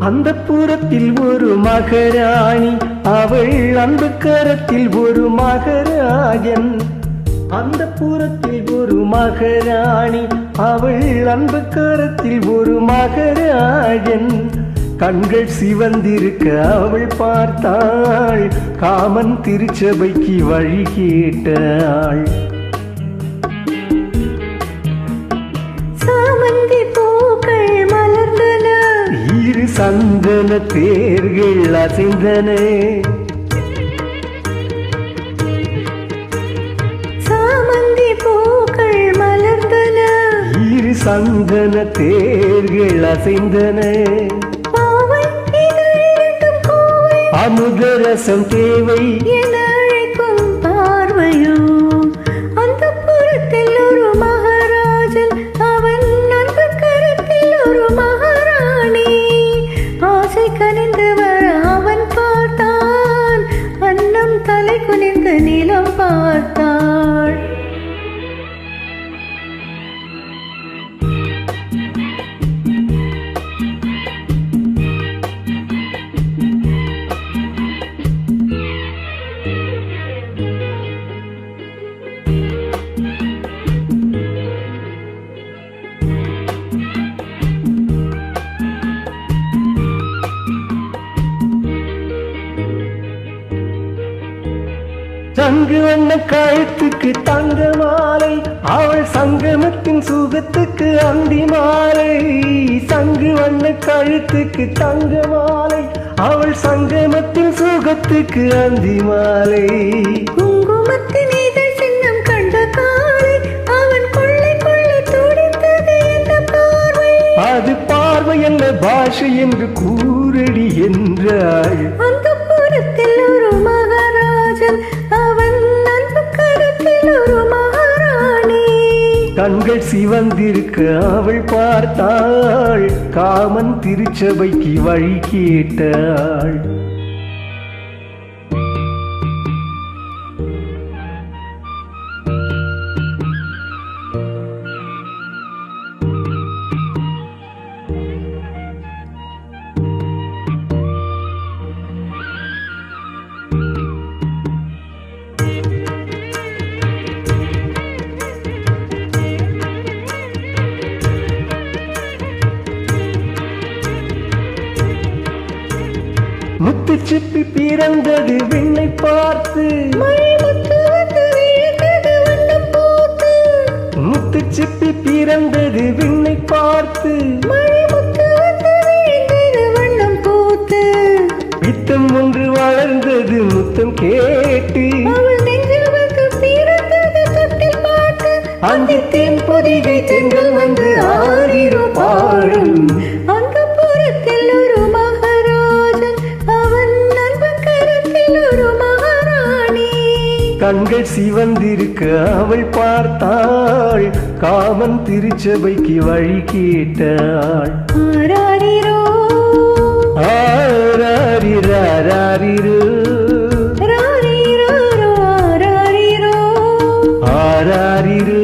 அந்த புறத்தில் ஒரு மகராணி, அவள் அன்பு கரத்தில் ஒரு மகராஜன். அந்த புறத்தில் ஒரு மகராணி, அவள் அன்பு கரத்தில் ஒரு மகராஜன். கண்கள் சிவந்திருக்க அவள் பார்த்தாள், காமன் திருச்சபைக்கு வழி கேட்டாள். சந்தன தேர்கள் அசைந்தன, சாமந்தி பூக்கள் மலர்ந்தன, இரு சந்தன தேர்கள் அசைந்தன. அமுதரசம் தேவை என அழைக்கும் பார்வையோ, அந்த புறத்தில் ஒரு மகாராஜன், அவன் அன்பு கரத்தில் ஒரு மகாராணி. ஆசை கனிந்து வர அவன் பார்த்தான், அன்னம் தலை குனிந்து நிலம் பார்த்தாள். சங்கு வண்ண கழுத்துக்கு தங்க மாலை, அவள் சங்கமத்தின் சுகத்துக்கு அந்தி மாலை. சங்கு வண்ண கழுத்துக்கு தங்க மாலை, அவள் சங்கமத்தின் சுகத்துக்கு அந்தி மாலை. குங்குமத்தின் இதழ் சின்னம் கண்ட காலை, அவன் கொள்ளை கொள்ளை துடித்தது என்ற பார்வை. அது பார்வை அல்ல பாஷை என்று கூரடி என்றாள். அந்த புறத்தில் ஒரு மகாராஜன், அவன் அன்பு கரத்தில் ஒரு மகாராணி. கண்கள் சிவந்திருக்க அவள் பார்த்தாள், காமன் திருச்சபைக்கு வழி கேட்டாள். முத்து சிப்பி பிறந்தது விண்ணை பார்த்து, முத்து சிப்பி பிறந்தது விண்ணை பார்த்து. வித்தம் ஒன்று வளர்ந்தது முத்தம் கேட்டு, அந்த தேன் பொதிகை தென்றல் வந்து ஆடிரோ பாடும். அந்த புறத்தில் ஒரு மகாராஜன், அவன் அன்பு கரத்தில் ஒரு மகாராணி. கண்கள் சிவந்திருக்க அவள் பார்த்தாள், காமன் திருச்சபைக்கு வழி கேட்டாள். ஆராரிரோ ஆராரிராரிரோ ராரிரோ ஆராரிரோ ஆராரிரோ